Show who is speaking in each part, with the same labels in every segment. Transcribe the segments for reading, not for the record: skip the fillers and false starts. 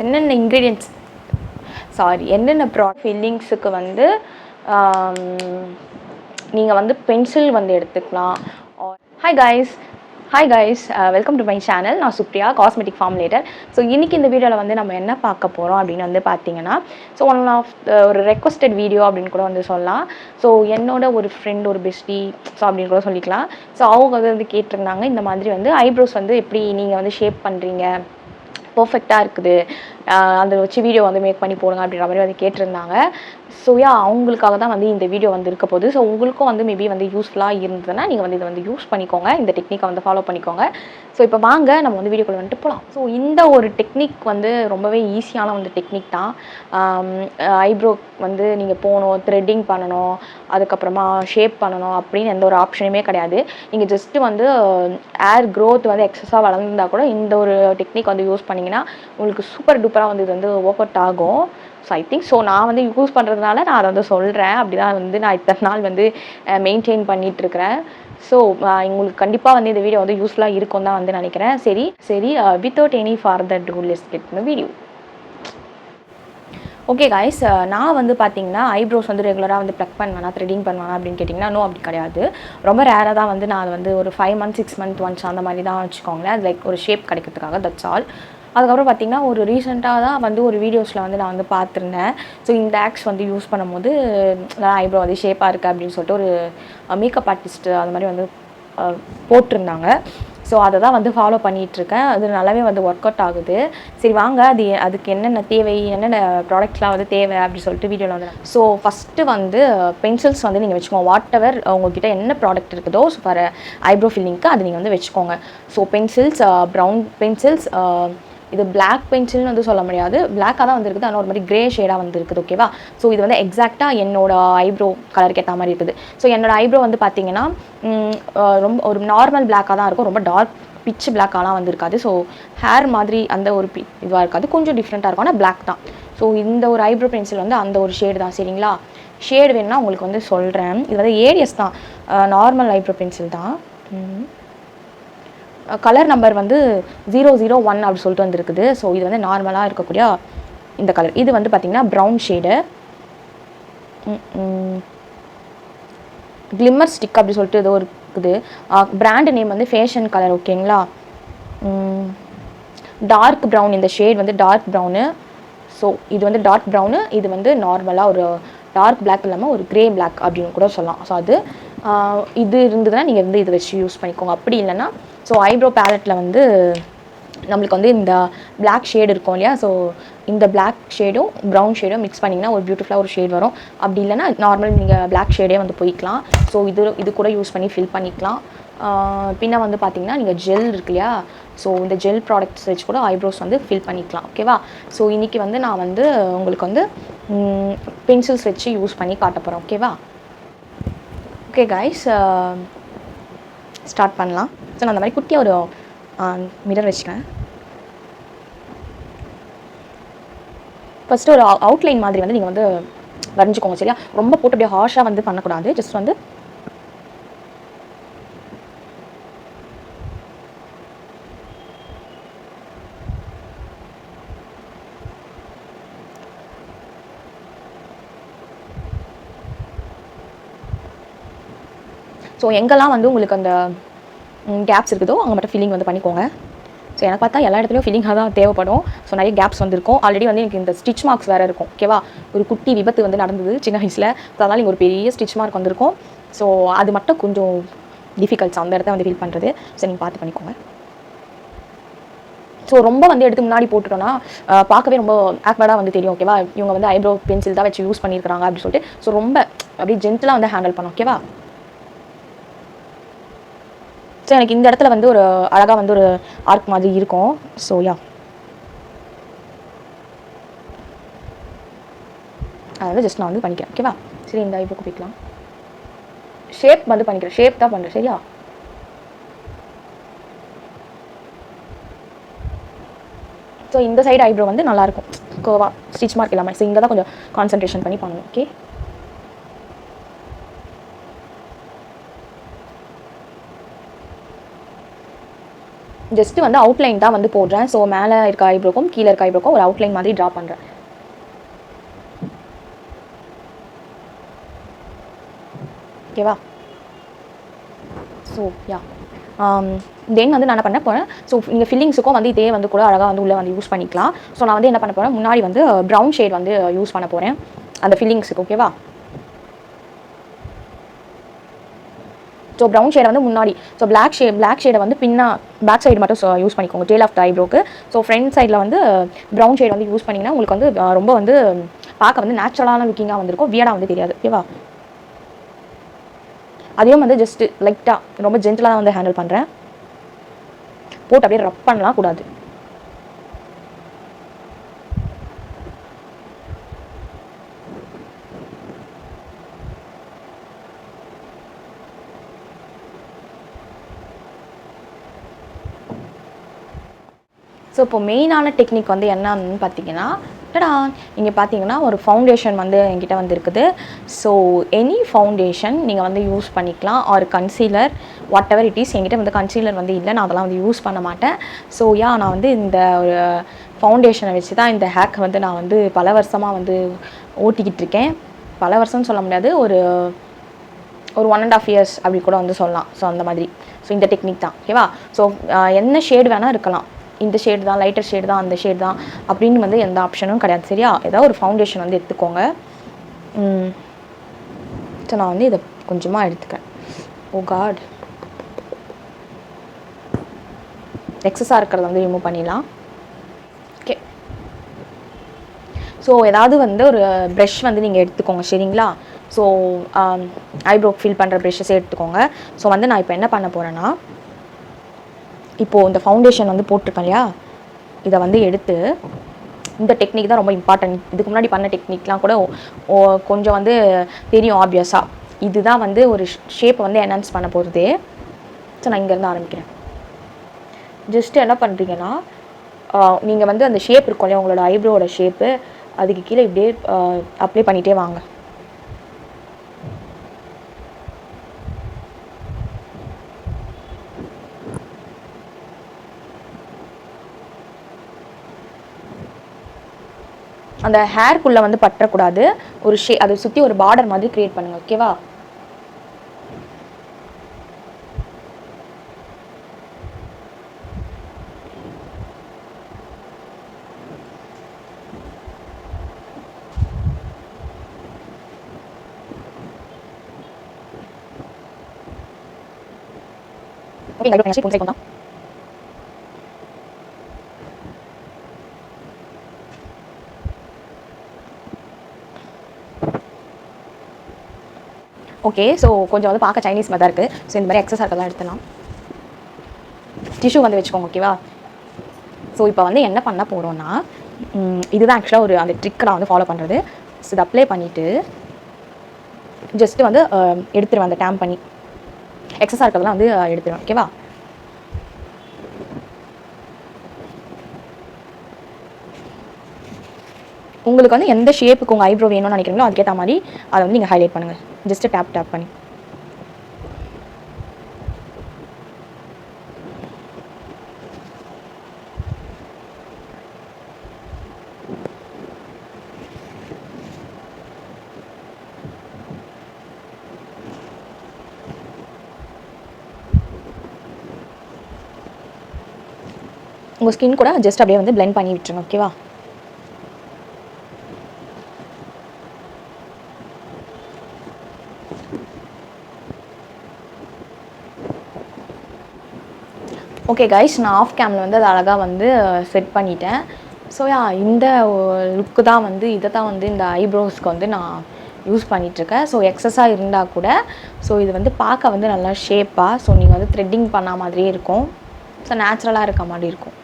Speaker 1: என்னென்ன இன்க்ரீடியன்ட்ஸ் என்னென்ன ஃபில்லிங்ஸுக்கு வந்து நீங்கள் வந்து பென்சில் வந்து எடுத்துக்கலாம். Hi guys, welcome to my channel. நான் சுப்ரியா, காஸ்மெட்டிக் ஃபார்முலேட்டர். ஸோ இன்றைக்கி இந்த வீடியோவில் வந்து நம்ம என்ன பார்க்க போகிறோம் அப்படின்னு வந்து பார்த்தீங்கன்னா, ஸோ ஒன் ஆஃப் ஒரு ரெக்வஸ்டட் வீடியோ அப்படின்னு கூட வந்து சொல்லலாம். ஸோ என்னோட ஒரு ஃப்ரெண்ட், ஒரு பெஸ்டி ஸோ அப்படின்னு கூட சொல்லிக்கலாம். ஸோ அவங்க வந்து கேட்டிருந்தாங்க, இந்த மாதிரி வந்து ஐப்ரோஸ் வந்து எப்படி நீங்கள் வந்து ஷேப் பண்ணுறீங்க, பர்ஃபெக்டாக இருக்குது, அதை வச்சு வீடியோ வந்து மேக் பண்ணி போடுங்க அப்படின்ற மாதிரி வந்து கேட்டிருந்தாங்க. ஸோ அவங்களுக்காக தான் வந்து இந்த வீடியோ வந்து இருக்க போகுது. ஸோ உங்களுக்கும் வந்து மேபி வந்து யூஸ்ஃபுல்லாக இருந்ததுன்னா நீங்கள் வந்து இதை வந்து யூஸ் பண்ணிக்கோங்க, இந்த டெக்னிக்கை வந்து ஃபாலோ பண்ணிக்கோங்க. ஸோ இப்போ வாங்க நம்ம வந்து வீடியோக்குள்ள வந்துட்டு போகலாம். ஸோ இந்த ஒரு டெக்னிக் வந்து ரொம்பவே ஈஸியான வந்து டெக்னிக் தான். ஐப்ரோ வந்து நீங்கள் போகணும், த்ரெட்டிங் பண்ணணும், அதுக்கப்புறமா ஷேப் பண்ணணும் அப்படின்னு எந்த ஒரு ஆப்ஷனுமே கிடையாது. நீங்கள் ஜஸ்ட்டு வந்து ஏர் க்ரோத் வந்து எக்ஸஸாக வளர்ந்துருந்தால் கூட இந்த ஒரு டெக்னிக் வந்து யூஸ் பண்ணிங்கன்னா உங்களுக்கு சூப்பர் டூப்பராக வந்து இது வந்து ஒர்க் அவுட் ஆகும். ஸோ ஐ திங்க் ஸோ நான் வந்து யூஸ் பண்ணுறதுனால நான் அதை வந்து சொல்கிறேன். அப்படி தான் வந்து நான் இத்தனை நாள் வந்து மெயின்டைன் பண்ணிகிட்ருக்கிறேன். ஸோ உங்களுக்கு கண்டிப்பாக வந்து இந்த வீடியோ வந்து யூஸ்ஃபுல்லாக இருக்கும் தான் வந்து நினைக்கிறேன். சரி without any further to let's get இந்த வீடியோ. ஓகே காய்ஸ், நான் வந்து பார்த்தீங்கன்னா ஐப்ரோஸ் வந்து ரெகுலராக வந்து ப்ளக் பண்ணுவேனா, த்ரெட்டிங் பண்ணுவேனா அப்படின்னு கேட்டிங்கன்னா நோ, அப்படி கிடையாது. ரொம்ப ரேராக தான் வந்து நான் வந்து ஒரு 5 months 6 months ஒன்ஸ் அந்த மாதிரி தான் வச்சுக்கோங்களேன். அது லைக் ஒரு ஷேப் கிடைக்கிறதுக்காக, தட்ஸ் ஆல். அதுக்கப்புறம் பார்த்திங்கன்னா ஒரு ரீசெண்டாக தான் வந்து ஒரு வீடியோஸில் வந்து நான் வந்து பார்த்துருந்தேன். ஸோ இந்த ஆக்ஸ் வந்து யூஸ் பண்ணும்போது நல்லா ஐப்ரோ வந்து ஷேப்பாக இருக்குது அப்படின்னு சொல்லிட்டு ஒரு மேக்கப் ஆர்டிஸ்ட்டு அந்த மாதிரி வந்து போட்டிருந்தாங்க. ஸோ அதை தான் வந்து ஃபாலோ பண்ணிகிட்ருக்கேன். அது நல்லாவே வந்து ஒர்க் அவுட் ஆகுது. சரி வாங்க, அதுக்கு என்னென்ன தேவை, என்னென்ன ப்ராடக்ட்ஸ்லாம் வந்து தேவை அப்படின்னு சொல்லிட்டு வீடியோவில் வந்து. ஸோ ஃபஸ்ட்டு வந்து பென்சில்ஸ் வந்து நீங்கள் வச்சுக்கோங்க. வாட் எவர் உங்கள்கிட்ட என்ன ப்ராடக்ட் இருக்குதோ ஸோ ஃபார் ஐப்ரோ ஃபில்லிங்க்கு அது நீங்கள் வந்து வச்சுக்கோங்க. ஸோ பென்சில்ஸ், ப்ரௌன் பென்சில்ஸ், இது பிளாக் பென்சில்னு வந்து சொல்ல முடியாது, பிளாக்காக தான் வந்து இருக்குது, ஆனால் ஒரு மாதிரி கிரே ஷேடாக வந்து இருக்குது. ஓகேவா? ஸோ இது வந்து எக்ஸாக்டாக என்னோட ஐப்ரோ கலருக்கு ஏற்ற மாதிரி இருக்குது. ஸோ என்னோட ஐப்ரோ வந்து பார்த்தீங்கன்னா ரொம்ப ஒரு நார்மல் பிளாக்காக தான் இருக்கும், ரொம்ப டார்க் பிச் பிளாக்காலாம் வந்து இருக்காது. ஸோ ஹேர் மாதிரி அந்த ஒரு இதுவாக இருக்காது, கொஞ்சம் டிஃப்ரெண்ட்டாக இருக்கும், ஆனால் பிளாக் தான். ஸோ இந்த ஒரு ஐப்ரோ பென்சில் வந்து அந்த ஒரு ஷேடு தான். சரிங்களா? ஷேடு வேணுன்னா உங்களுக்கு வந்து சொல்கிறேன். இது வந்து ஏடிஎஸ் தான், நார்மல் ஐப்ரோ பென்சில் தான். கலர் நம்பர் வந்து 001 அப்படி சொல்லிட்டு வந்துருக்குது. ஸோ இது வந்து நார்மலாக இருக்கக்கூடிய இந்த கலர். இது வந்து பார்த்திங்கன்னா ப்ரௌன் ஷேடு, கிளிம்மர் ஸ்டிக் அப்படி சொல்லிட்டு ஏதோ இருக்குது. பிராண்டு நேம் வந்து ஃபேஷன் கலர். ஓகேங்களா? டார்க் ப்ரௌன், இந்த ஷேட் வந்து டார்க் ப்ரௌனு. ஸோ இது வந்து டார்க் ப்ரௌனு, இது வந்து நார்மலாக ஒரு டார்க் பிளாக் இல்லாமல் ஒரு க்ரே பிளாக் அப்படின்னு கூட சொல்லலாம். ஸோ அது இது இருந்ததுன்னா நீங்கள் வந்து இதை வச்சு யூஸ் பண்ணிக்கோங்க. அப்படி இல்லைன்னா ஸோ ஐப்ரோ பேலட்டில் வந்து நம்மளுக்கு வந்து இந்த பிளாக் ஷேடு இருக்கும் இல்லையா, ஸோ இந்த பிளாக் ஷேடும் ப்ரௌன் ஷேடும் மிக்ஸ் பண்ணிங்கன்னா ஒரு பியூட்டிஃபுல்லாக ஒரு ஷேட் வரும். அப்படி இல்லைன்னா நார்மல் நீங்கள் பிளாக் ஷேடே வந்து போய்க்கலாம். ஸோ இது கூட யூஸ் பண்ணி ஃபில் பண்ணிக்கலாம். பின்ன வந்து பார்த்திங்கன்னா நீங்கள் ஜெல் இருக்கு இல்லையா, ஸோ இந்த ஜெல் ப்ராடக்ட்ஸ் வச்சு கூட ஐப்ரோஸ் வந்து ஃபில் பண்ணிக்கலாம். ஓகேவா? ஸோ இன்றைக்கி வந்து நான் வந்து உங்களுக்கு வந்து பென்சில்ஸ் வச்சு யூஸ் பண்ணி காட்ட போகிறேன். ஓகேவா? ஓகே காய்ஸ், ஸ்டார்ட் பண்ணலாம். ஸோ நான் அந்த மாதிரி குட்டியாக ஒரு மிரர் வச்சுக்கிறேன். ஃபஸ்ட்டு ஒரு அவுட்லைன் மாதிரி வந்து நீங்கள் வந்து வரைஞ்சிக்கோங்க. சரியா? ரொம்ப போட்டு அப்படியே ஹார்ஷாக வந்து பண்ணக்கூடாது. ஜஸ்ட் வந்து ஸோ எங்கெல்லாம் வந்து உங்களுக்கு அந்த கேப்ஸ் இருக்குதோ அங்கே மட்டும் ஃபில்லிங் வந்து பண்ணிக்கோங்க. ஸோ எனக்கு பார்த்தா எல்லா இடத்துலையும் ஃபில்லிங்காக தான் தேவைப்படும். ஸோ நிறைய கேப்ஸ் வந்துருக்கும். ஆல்ரெடி வந்து எனக்கு இந்த ஸ்டிச் மார்க்ஸ் வேறு இருக்கும். ஓகேவா? ஒரு குட்டி விபத்து வந்து நடந்தது சின்ன வயசில். ஸோ அதனால் இங்கே ஒரு பெரிய ஸ்டிச் மார்க் வந்திருக்கும். ஸோ அது மட்டும் கொஞ்சம் டிஃபிகல்ட்ஸ் அந்த இடத்த வந்து ஃபீல் பண்ணுறது. ஸோ நீங்கள் பார்த்து பண்ணிக்கோங்க. ஸோ ரொம்ப வந்து எடுத்து முன்னாடி போட்டுட்டோன்னா பார்க்கவே ரொம்ப ஆக்வர்டாக வந்து தெரியும். ஓகேவா? இவங்க வந்து ஐப்ரோ பென்சில் தான் வச்சு யூஸ் பண்ணியிருக்காங்க அப்படின்னு சொல்லிட்டு. ஸோ ரொம்ப அப்படியே ஜென்டலாக வந்து ஹேண்டில் பண்ணும். ஓகேவா? ஸோ எனக்கு இந்த இடத்துல வந்து ஒரு அழகாக வந்து ஒரு ஆர்க் மாதிரி இருக்கும். ஸோ அதை வந்து ஜஸ்ட் நான் வந்து பண்ணிக்கிறேன். ஓகேவா? சரி, இந்த ஐப்ரோக்கு போய்க்கலாம். ஷேப் வந்து பண்ணிக்கிறேன், ஷேப் தான் பண்ணுறேன். சரியா? ஸோ இந்த சைடு ஐப்ரோ வந்து நல்லாயிருக்கும், கோவா ஸ்டிச் மார்க் இல்லாமல். ஸோ இங்கே தான் கொஞ்சம் கான்சன்ட்ரேஷன் பண்ணி பண்ணணும். ஓகே? ஜஸ்ட்டு வந்து அவுட்லைன் தான் வந்து போடுறேன். ஸோ மேலே இருக்க ஐப்ரோக்கும் கீழே இருக்க ஐப்ரோக்கும் ஒரு அவுட்லைன் மாதிரி ட்ரா பண்ணுறேன். ஓகேவா? ஸோ யா தென் வந்து நான் என்ன பண்ண போகிறேன், ஸோ நீங்கள் ஃபில்லிங்ஸுக்கும் வந்து இதே வந்து கூட அழகாக வந்து உள்ளே வந்து யூஸ் பண்ணிக்கலாம். ஸோ நான் வந்து என்ன பண்ண போகிறேன், முன்னாடி வந்து ப்ரௌன் ஷேட் வந்து யூஸ் பண்ண போகிறேன் அந்த ஃபில்லிங்ஸுக்கு. ஓகேவா? ஸோ ப்ரௌன் ஷேடை வந்து முன்னாடி, ஸோ பிளாக் ஷேடை வந்து பேக் சைடு மட்டும் யூஸ் பண்ணிக்கோங்க டேல் ஆஃப் த ஐப்ரோக்கு. ஸோ ஃப்ரண்ட் சைடில் வந்து ப்ரௌன் ஷேட் வந்து யூஸ் பண்ணிங்கன்னா உங்களுக்கு வந்து ரொம்ப வந்து பார்க்க வந்து நேச்சுரலான லுக்கிங்காக வந்துருக்கும், வியர்டாக வந்து தெரியாது. ஓகேவா? அதையும் வந்து ஜஸ்ட்டு லைட்டாக ரொம்ப ஜென்டலாக தான் வந்து ஹேண்டில் பண்ணுறேன். போட்டு அப்படியே ரப் பண்ணலாம் கூடாது. ஸோ இப்போ மெயினான டெக்னிக் வந்து என்னன்னு பார்த்தீங்கன்னா, இங்கே பார்த்தீங்கன்னா ஒரு ஃபவுண்டேஷன் வந்து என்கிட்ட வந்து இருக்குது. ஸோ எனி ஃபவுண்டேஷன் நீங்கள் வந்து யூஸ் பண்ணிக்கலாம், or concealer, whatever it is. என்கிட்ட வந்து கன்சீலர் வந்து இல்லை, நான் அதெல்லாம் வந்து யூஸ் பண்ண மாட்டேன். ஸோ நான் வந்து இந்த ஒரு ஃபவுண்டேஷனை வச்சு தான் இந்த ஹேக்கை வந்து நான் வந்து பல வருஷமாக வந்து ஓட்டிக்கிட்டு இருக்கேன். பல வருஷம்னு சொல்ல முடியாது, ஒரு 1.5 இயர்ஸ் அப்படி கூட வந்து சொல்லலாம். ஸோ அந்த மாதிரி. ஸோ இந்த டெக்னிக் தான். ஓகேவா? ஸோ என்ன ஷேடு வேணால் இருக்கலாம், இந்த ஷேடு தான், லைட்டர் ஷேடு தான், அந்த ஷேடு தான் அப்படின்னு வந்து எந்த ஆப்ஷனும் கிடையாது. சரியா? ஏதாவது ஒரு ஃபவுண்டேஷன் வந்து எடுத்துக்கோங்க. ஸோ நான் வந்து இதை கொஞ்சமாக எடுத்துக்கிறேன். ஓ காட், எக்ஸஸாக இருக்கிறத வந்து ரிமூவ் பண்ணிடலாம். ஓகே. ஸோ ஏதாவது வந்து ஒரு ப்ரஷ் வந்து நீங்கள் எடுத்துக்கோங்க. சரிங்களா? ஸோ ஐப்ரோ ஃபில் பண்ணுற ப்ரஷ்ஷஸே எடுத்துக்கோங்க. ஸோ வந்து நான் இப்போ என்ன பண்ண போகிறேன்னா, இப்போது இந்த ஃபவுண்டேஷன் வந்து போட்டிருக்கேன் இல்லையா, இதை வந்து எடுத்து, இந்த டெக்னிக் தான் ரொம்ப இம்பார்ட்டன்ட். இதுக்கு முன்னாடி பண்ண டெக்னிக்லாம் கூட கொஞ்சம் வந்து தெரியும் ஆப்வியஸாக. இதுதான் வந்து ஒரு ஷேப்பை வந்து என்ஹான்ஸ் பண்ண போகிறது. ஸோ நான் இங்கேருந்து ஆரம்பிக்கிறேன். ஜஸ்ட்டு என்ன பண்ணுறீங்கன்னா, நீங்கள் வந்து அந்த ஷேப் இருக்கும் இல்லையா, உங்களோட ஐப்ரோவோட ஷேப்பு, அதுக்கு கீழே இப்படியே அப்ளை பண்ணிகிட்டே வாங்க. அந்த ஹேர்க்குள்ளே வந்து பற்றக்கூடாது. ஒரு அதை சுற்றி ஒரு பார்டர் மாதிரி க்ரியேட் பண்ணுங்கள். ஓகேவா? ஓகே. ஓகே. ஸோ கொஞ்சம் வந்து பார்க்க சைனீஸ் மாதிரி தான் இருக்குது. ஸோ இந்த மாதிரி எக்ஸஸ் இருக்கலாம் எடுத்துலாம். டிஷ்யூ வந்து வச்சுக்கோங்க. ஓகேவா? ஸோ இப்போ வந்து என்ன பண்ண போகிறோன்னா, இதுதான் ஆக்சுவலாக ஒரு அந்த ட்ரிக்கை நான் வந்து ஃபாலோ பண்ணுறது. ஸோ இதை அப்ளை பண்ணிவிட்டு ஜஸ்ட்டு வந்து எடுத்துருவேன். அந்த டேம் பண்ணி எக்ஸஸாக இருக்கிறதெல்லாம் வந்து எடுத்துருவேன். ஓகேவா? உங்களுக்கு வந்து எந்த ஷேப்புக்கு உங்கள் ஐப்ரோ வேணும்னு நினைக்கிறீங்களோ அதுக்கேற்ற மாதிரி அதை வந்து நீங்கள் ஹைலைட் பண்ணுங்கள். ஜஸ்ட்டு டேப் பண்ணி. உங்கள் ஸ்கின் கூட ஜஸ்ட் அப்படியே வந்து பிளெண்ட் பண்ணி விட்டுருங்க. ஓகேவா? ஓகே கைஸ், நான் ஆஃப் கேமில் வந்து அதை அழகாக வந்து செட் பண்ணிட்டேன். ஸோ இந்த லுக்கு தான் வந்து, இதை தான் வந்து இந்த ஐப்ரோஸ்க்கு வந்து நான் யூஸ் பண்ணிகிட்ருக்கேன். ஸோ எக்ஸஸாக இருந்தால் கூட ஸோ இது வந்து பார்க்க வந்து நல்லா ஷேப்பாக, ஸோ நீங்கள் வந்து த்ரெட்டிங் பண்ண மாதிரியே இருக்கும். ஸோ நேச்சுரலாக இருக்க மாதிரி இருக்கும்.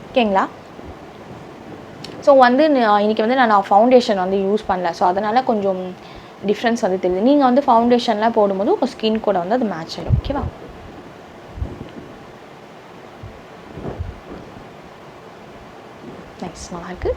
Speaker 1: ஓகேங்களா? ஸோ வந்து இன்றைக்கி வந்து நான் ஃபவுண்டேஷன் வந்து யூஸ் பண்ணல. ஸோ அதனால் கொஞ்சம் டிஃப்ரென்ஸ் வந்து தெரியுது. நீங்கள் வந்து ஃபவுண்டேஷன்லாம் போடும்போது உங்கள் ஸ்கின் கூட வந்து அது மேட்ச் ஆகிடும். ஓகேவா? நைஸ், நல்லாயிருக்கு.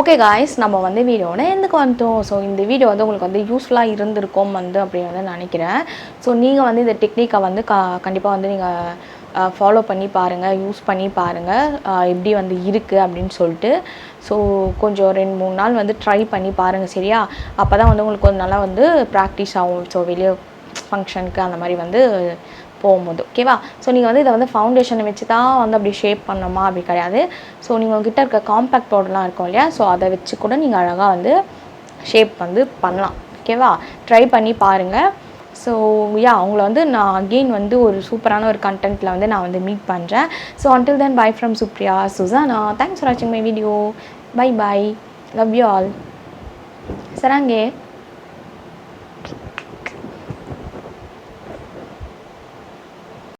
Speaker 1: ஓகே காய்ஸ், நம்ம வந்து வீடியோட எதுக்கு வந்துட்டோம். ஸோ இந்த வீடியோ வந்து உங்களுக்கு வந்து யூஸ்ஃபுல்லாக இருந்திருக்கும் வந்து அப்படின்னு வந்து நினைக்கிறேன். ஸோ நீங்கள் வந்து இந்த டெக்னிக்கை வந்து கண்டிப்பாக வந்து நீங்கள் ஃபாலோ பண்ணி பாருங்கள், யூஸ் பண்ணி பாருங்கள் எப்படி வந்து இருக்குது அப்படின்னு சொல்லிட்டு. ஸோ கொஞ்சம் 2-3 நாள் வந்து ட்ரை பண்ணி பாருங்கள் சரியா. அப்போ தான் வந்து உங்களுக்கு கொஞ்சம் நல்லா வந்து ப்ராக்டிஸ் ஆகும். ஸோ வெளியே ஃபங்க்ஷனுக்கு அந்த மாதிரி வந்து போகும்போது ஓகேவா. ஸோ நீங்கள் வந்து இதை வந்து ஃபவுண்டேஷனை வச்சு தான் வந்து அப்படி ஷேப் பண்ணணுமா அப்படி கிடையாது. ஸோ நீங்கள் உங்ககிட்ட இருக்க காம்பேக்ட் பவுடர்லாம் இருக்கும் இல்லையா, ஸோ அதை வச்சு கூட நீங்கள் அழகாக வந்து ஷேப் வந்து பண்ணலாம் ஓகேவா. ட்ரை பண்ணி பாருங்கள். ஸோ அவங்கள வந்து நான் அகெயின் வந்து ஒரு சூப்பரான ஒரு கண்டென்ட்டில் வந்து நான் வந்து மீட் பண்ணுறேன். So until then bye from Supriya Suzana. Thanks for watching my video. Bye bye. Love you all. Sarange.